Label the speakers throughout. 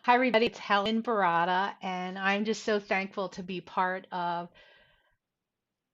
Speaker 1: Hi, everybody. It's Helen Barada, and I'm just so thankful to be part of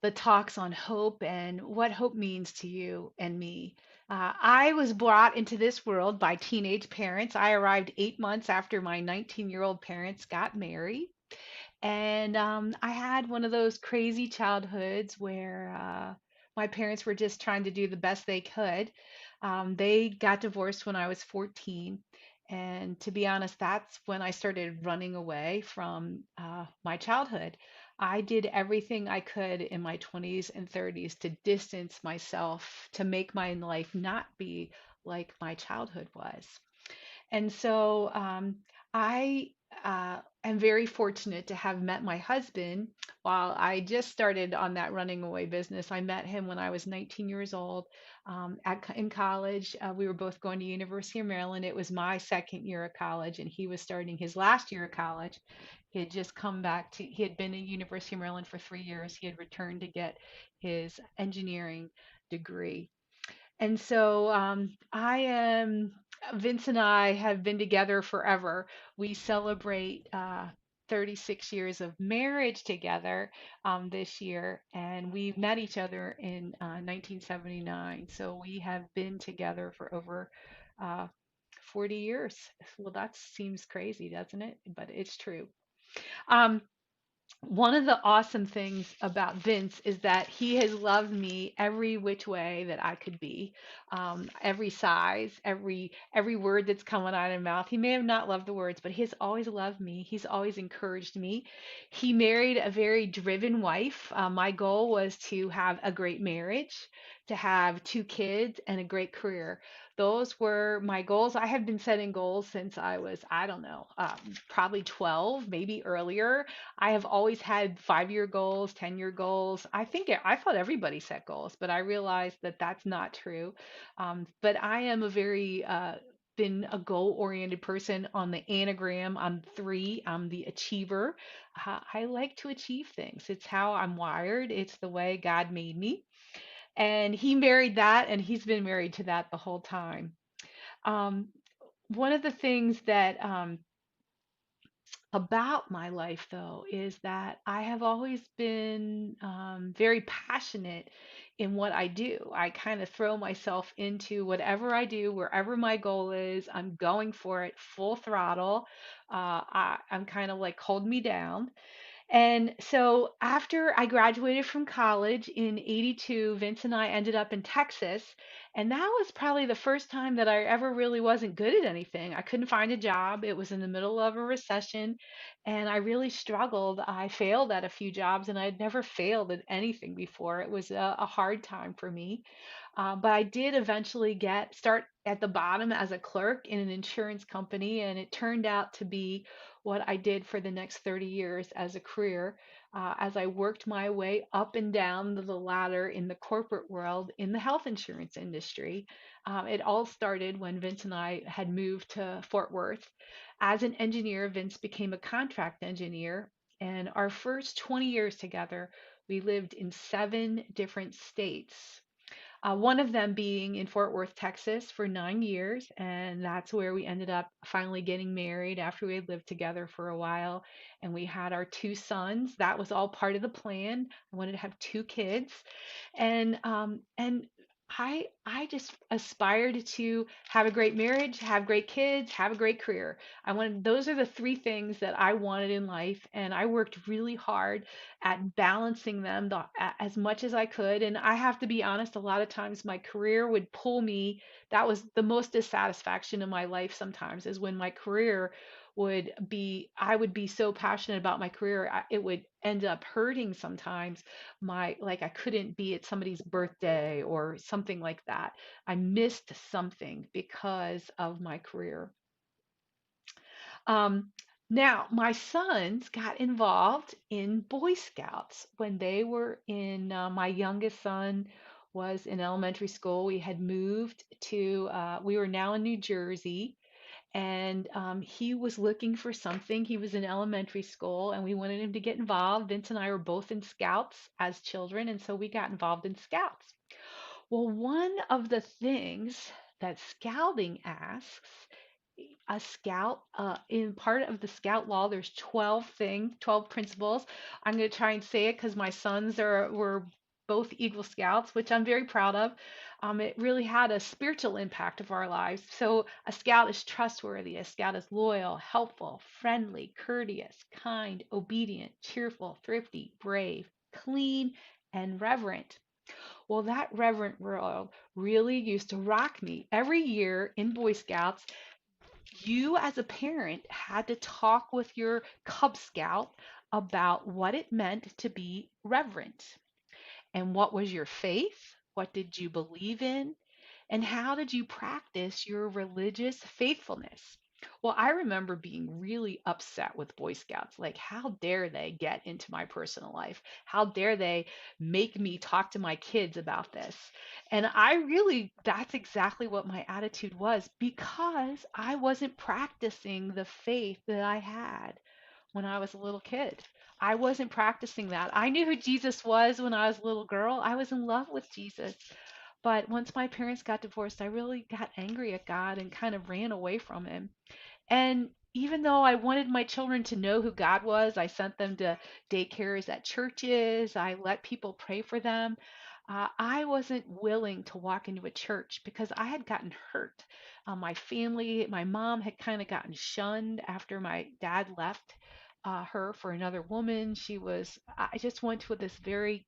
Speaker 1: the talks on hope and what hope means to you and me. I was brought into this world by teenage parents. I arrived 8 months after my 19-year-old parents got married. And I had one of those crazy childhoods where my parents were just trying to do the best they could. They got divorced when I was 14. And to be honest, that's when I started running away from my childhood. I did everything I could in my 20s and 30s to distance myself, to make my life not be like my childhood was. And so I am very fortunate to have met my husband while I just started on that running away business. I met him when I was 19 years old in college. We were both going to University of Maryland. It was my second year of college, and he was starting his last year of college. He had just come back to, he had been at University of Maryland for 3 years. He had returned to get his engineering degree. And so Vince and I have been together forever. We celebrate 36 years of marriage together this year, and we met each other in 1979. So we have been together for over uh, 40 years. Well, that seems crazy, doesn't it? But it's true. Um, One of the awesome things about Vince is that he has loved me every which way that I could be, every size, every word that's coming out of his mouth. He may have not loved the words, but he's always loved me. He's always encouraged me. He married a very driven wife. My goal was to have a great marriage, to have two kids, and a great career. Those were my goals. I have been setting goals since I was, I don't know, probably 12, maybe earlier. I have always had 5-year goals, 10-year goals. I thought everybody set goals, but I realized that that's not true. But I am a very been a goal-oriented person on the Enneagram. I'm 3. I'm the achiever. I like to achieve things. It's how I'm wired. It's the way God made me. And he married that, and he's been married to that the whole time. Um, One of the things that about my life, though, is that I have always been very passionate in what I do. I kind of throw myself into whatever I do, wherever my goal is. I'm going for it full throttle. I'm kind of like, hold me down. And so after I graduated from college in 82, Vince and I ended up in Texas. And that was probably the first time that I ever really wasn't good at anything. I couldn't find a job. It was in the middle of a recession, and I really struggled. I failed at a few jobs, and I'd never failed at anything before. It was a hard time for me. But I did eventually start at the bottom as a clerk in an insurance company, and it turned out to be what I did for the next 30 years as a career, as I worked my way up and down the ladder in the corporate world in the health insurance industry. It all started when Vince and I had moved to Fort Worth. As an engineer, Vince became a contract engineer, and our first 20 years together, we lived in 7 different states, one of them being in Fort Worth, Texas for 9 years. And that's where we ended up finally getting married after we had lived together for a while. And we had our 2 sons. That was all part of the plan. I wanted to have 2 kids. And I just aspired to have a great marriage, have great kids, have a great career. I wanted those are the 3 things that I wanted in life, and I worked really hard at balancing them as much as I could. And I have to be honest, a lot of times my career would pull me. That was the most dissatisfaction in my life sometimes, is when my career I would be so passionate about my career, it would end up hurting sometimes. Like I couldn't be at somebody's birthday or something like that. I missed something because of my career. Um, Now, my sons got involved in Boy Scouts when they were in, my youngest son was in elementary school. We had moved we were now in New Jersey, and he was looking for something. He was in elementary school, and we wanted him to get involved. Vince and I were both in Scouts as children, and so we got involved in Scouts. Well, one of the things that Scouting asks, a scout. In part of the scout law, there's 12 things, 12 principles. I'm going to try and say it because my sons were both Eagle Scouts, which I'm very proud of. It really had a spiritual impact of our lives. So a scout is trustworthy. A scout is loyal, helpful, friendly, courteous, kind, obedient, cheerful, thrifty, brave, clean, and reverent. Well, that reverent world really used to rock me. Every year in Boy Scouts, you as a parent had to talk with your Cub Scout about what it meant to be reverent and what was your faith, what did you believe in, and how did you practice your religious faithfulness? Well, I remember being really upset with Boy Scouts. Like, how dare they get into my personal life? How dare they make me talk to my kids about this? And I really, that's exactly what my attitude was because I wasn't practicing the faith that I had when I was a little kid. I wasn't practicing that. I knew who Jesus was when I was a little girl. I was in love with Jesus. But once my parents got divorced, I really got angry at God and kind of ran away from him. And even though I wanted my children to know who God was, I sent them to daycares at churches, I let people pray for them. I wasn't willing to walk into a church because I had gotten hurt. My family, my mom had kind of gotten shunned after my dad left her for another woman. I just went to this very,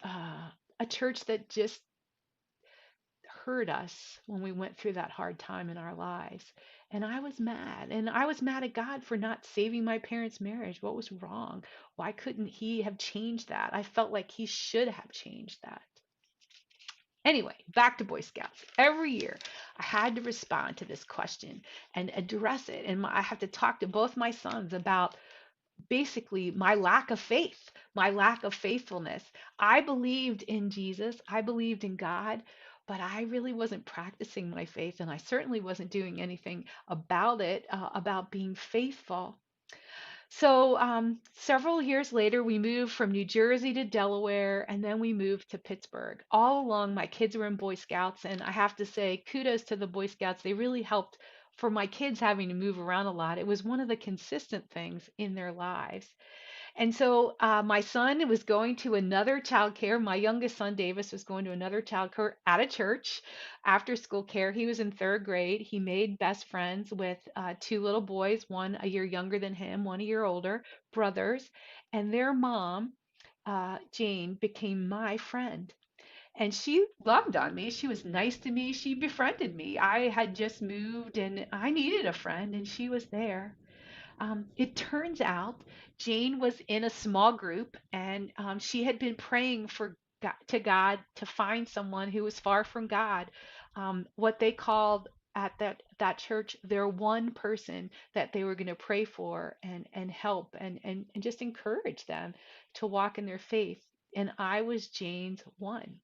Speaker 1: uh, a church that just hurt us when we went through that hard time in our lives. And I was mad. And I was mad at God for not saving my parents' marriage. What was wrong? Why couldn't He have changed that? I felt like He should have changed that. Anyway, back to Boy Scouts. Every year, I had to respond to this question and address it. And I have to talk to both my sons about basically my lack of faith, my lack of faithfulness. I believed in Jesus, I believed in God, but I really wasn't practicing my faith, and I certainly wasn't doing anything about it, about being faithful. So, several years later, we moved from New Jersey to Delaware, and then we moved to Pittsburgh. All along, my kids were in Boy Scouts, and I have to say, kudos to the Boy Scouts. They really helped for my kids having to move around a lot. It was one of the consistent things in their lives. And so my son was going to another child care. My youngest son, Davis, was going to another child care at a church after school care. He was in third grade. He made best friends with two little boys, one a year younger than him, one a year older, brothers. And their mom, Jane, became my friend. And she loved on me. She was nice to me. She befriended me. I had just moved and I needed a friend, and she was there. It turns out Jane was in a small group and she had been praying to God to find someone who was far from God. What they called at that church their one person that they were going to pray for and help and just encourage them to walk in their faith. And I was Jane's one.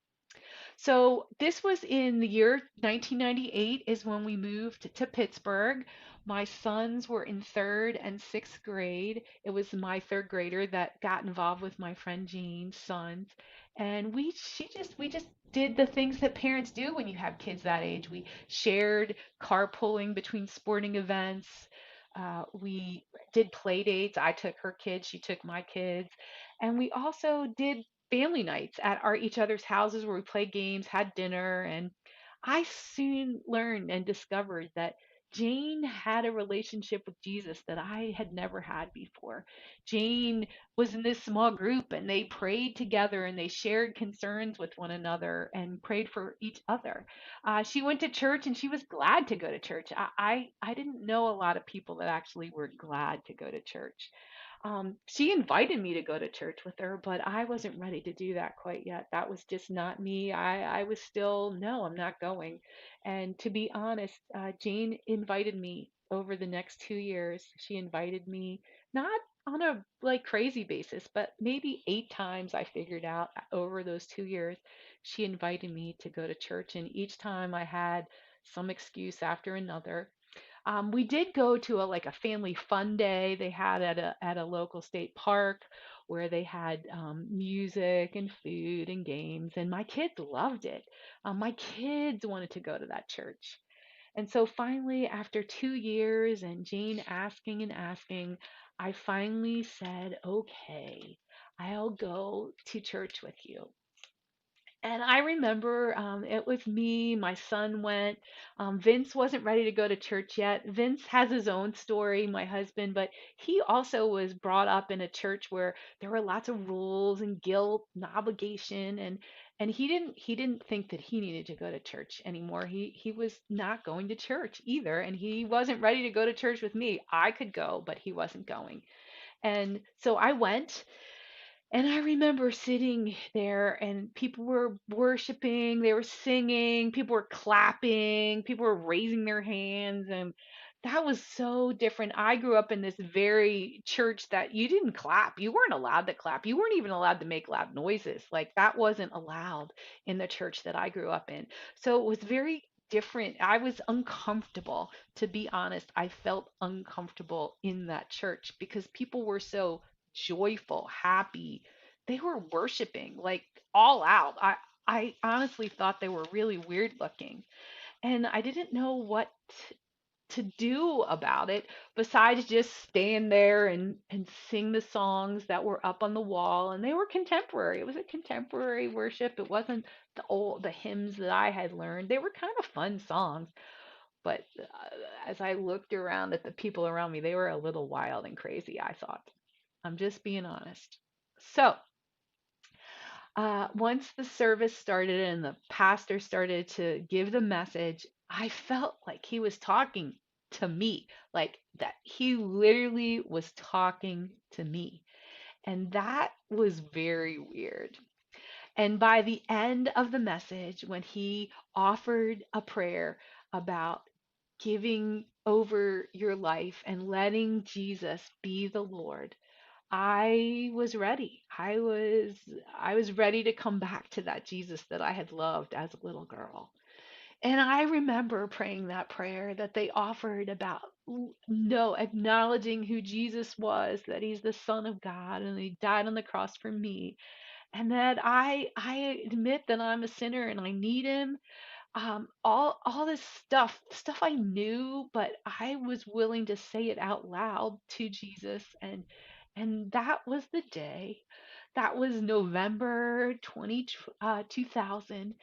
Speaker 1: So this was in the year 1998 is when we moved to Pittsburgh. My sons were in third and sixth grade. It was my third grader that got involved with my friend Jean's sons. And we just did the things that parents do when you have kids that age. We shared carpooling between sporting events. We did play dates. I took her kids, she took my kids. And we also did family nights at our each other's houses where we played games, had dinner, and I soon learned and discovered that Jane had a relationship with Jesus that I had never had before. Jane was in this small group and they prayed together and they shared concerns with one another and prayed for each other. She went to church and she was glad to go to church. I didn't know a lot of people that actually were glad to go to church. She invited me to go to church with her, but I wasn't ready to do that quite yet. That was just not me. I was still, no, I'm not going. And to be honest, Jane invited me over the next 2 years. She invited me not on a like crazy basis, but maybe 8 times I figured out over those 2 years. She invited me to go to church, and each time I had some excuse after another. We did go to a family fun day they had at a local state park where they had music and food and games, and my kids loved it. My kids wanted to go to that church. And so finally, after 2 years and Jane asking and asking, I finally said, okay, I'll go to church with you. And I remember it was me, my son went. Vince wasn't ready to go to church yet. Vince has his own story, my husband, but he also was brought up in a church where there were lots of rules and guilt and obligation, and he didn't think that he needed to go to church anymore. He was not going to church either, and he wasn't ready to go to church with me. I could go, but he wasn't going. And so I went, and I remember sitting there and people were worshiping, they were singing, people were clapping, people were raising their hands, and that was so different. I grew up in this very church that you didn't clap. You weren't allowed to clap. You weren't even allowed to make loud noises. Like that wasn't allowed in the church that I grew up in. So it was very different. I was uncomfortable, to be honest. I felt uncomfortable in that church because people were so joyful, happy. They were worshiping like all out. I honestly thought they were really weird looking, and I didn't know what to do about it besides just stand there and sing the songs that were up on the wall, and they were contemporary. It was a contemporary worship. It wasn't the hymns that I had learned. They were kind of fun songs, but as I looked around at the people around me, they were a little wild and crazy, I thought. I'm just being honest. So, once the service started and the pastor started to give the message, I felt like he was talking to me, like that he literally was talking to me. And that was very weird. And by the end of the message, when he offered a prayer about giving over your life and letting Jesus be the Lord, I was ready. I was ready to come back to that Jesus that I had loved as a little girl. And I remember praying that prayer that they offered about no acknowledging who Jesus was, that he's the son of God and he died on the cross for me, and that I admit that I'm a sinner and I need him. All this stuff I knew, but I was willing to say it out loud to Jesus, and that was the day. That was November 2000.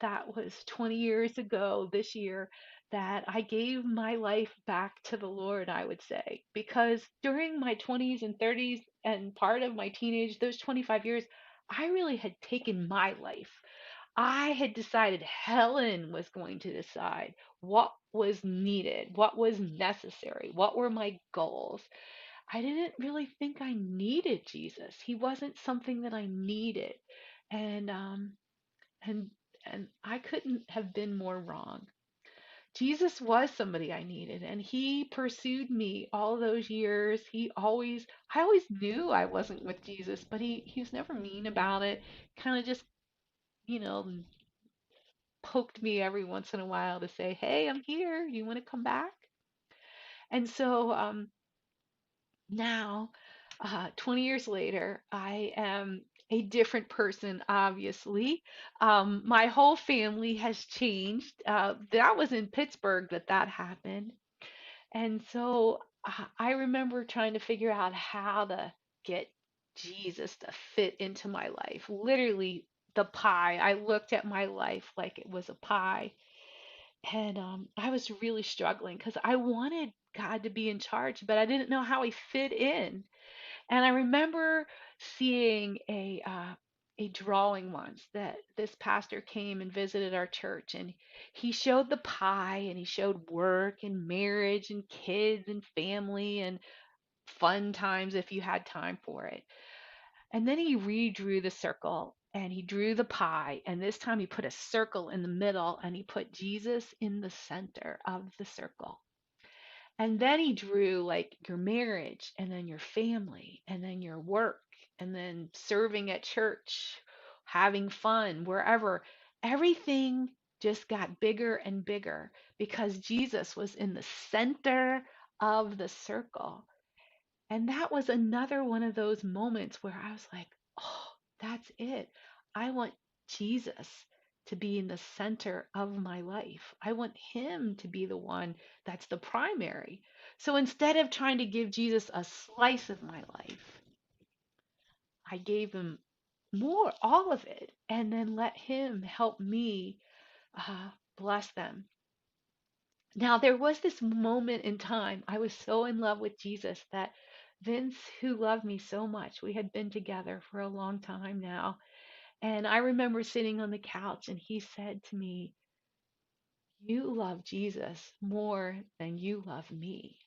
Speaker 1: That was 20 years ago this year that I gave my life back to the Lord, I would say, because during my 20s and 30s and part of my teenage, those 25 years, I really had taken my life. I had decided Helen was going to decide what was needed, what was necessary, what were my goals. I didn't really think I needed Jesus. He wasn't something that I needed. And and and I couldn't have been more wrong. Jesus was somebody I needed, and he pursued me all those years. I always knew I wasn't with Jesus, but he was never mean about it. Kind of just, you know, poked me every once in a while to say, "Hey, I'm here. You want to come back?" And so now, 20 years later, I am a different person, obviously. My whole family has changed. That was in Pittsburgh that happened. And so I remember trying to figure out how to get Jesus to fit into my life. Literally, the pie. I looked at my life like it was a pie. And I was really struggling because I wanted God to be in charge, but I didn't know how he fit in. And I remember seeing a drawing once that this pastor came and visited our church, and he showed the pie and he showed work and marriage and kids and family and fun times if you had time for it. And then he redrew the circle and he drew the pie, and this time he put a circle in the middle and he put Jesus in the center of the circle. And then he drew like your marriage and then your family and then your work and then serving at church, having fun, wherever. Everything just got bigger and bigger because Jesus was in the center of the circle. And that was another one of those moments where I was like, oh, that's it. I want Jesus to be in the center of my life. I want him to be the one that's the primary. So instead of trying to give Jesus a slice of my life, I gave him more, all of it, and then let him help me bless them. Now, there was this moment in time, I was so in love with Jesus that Vince, who loved me so much, we had been together for a long time now. And I remember sitting on the couch and he said to me, "You love Jesus more than you love me."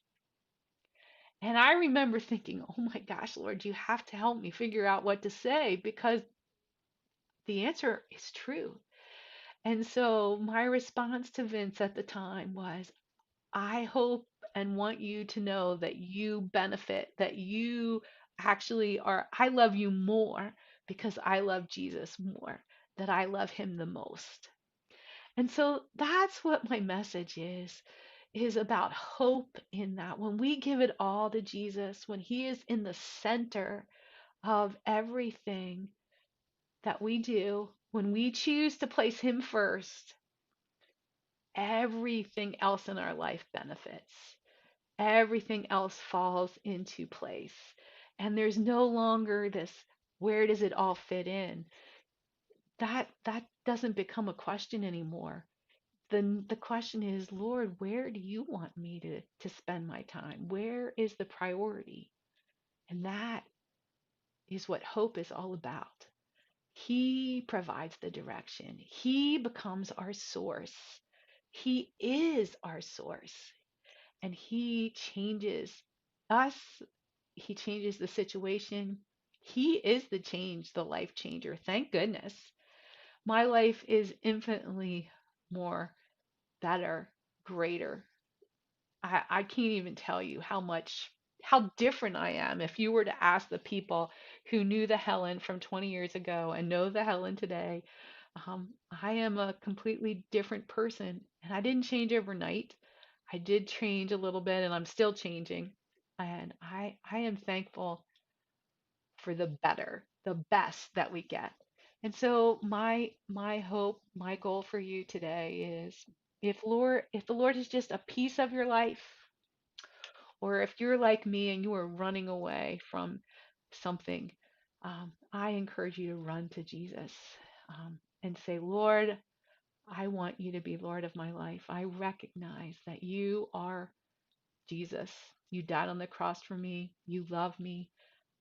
Speaker 1: And I remember thinking, "Oh my gosh, Lord, you have to help me figure out what to say because the answer is true." And so my response to Vince at the time was, "I hope and want you to know that you benefit, that you actually are, I love you more because I love Jesus more, that I love him the most." And so that's what my message is about hope in that when we give it all to Jesus, when he is in the center of everything that we do, when we choose to place him first, everything else in our life benefits. Everything else falls into place. And there's no longer this, where does it all fit in? That doesn't become a question anymore. Then the question is, Lord, where do you want me to spend my time? Where is the priority? And that is what hope is all about. He provides the direction. He becomes our source. He is our source. And he changes us. He changes the situation. He is the change, the life changer. Thank goodness. My life is infinitely more better, greater. I can't even tell you how different I am. If you were to ask the people who knew the Helen from 20 years ago and know the Helen today, I am a completely different person. And I didn't change overnight. I did change a little bit and I'm still changing. And I am thankful for the better, the best that we get. And so my hope, my goal for you today is if the Lord is just a piece of your life, or if you're like me and you are running away from something, I encourage you to run to Jesus and say, "Lord, I want you to be Lord of my life. I recognize that you are Jesus. You died on the cross for me. You love me.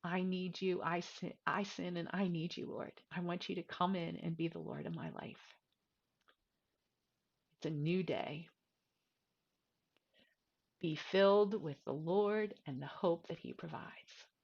Speaker 1: I need you. I sin and I need you, Lord. I want you to come in and be the Lord of my life." It's a new day. Be filled with the Lord and the hope that he provides.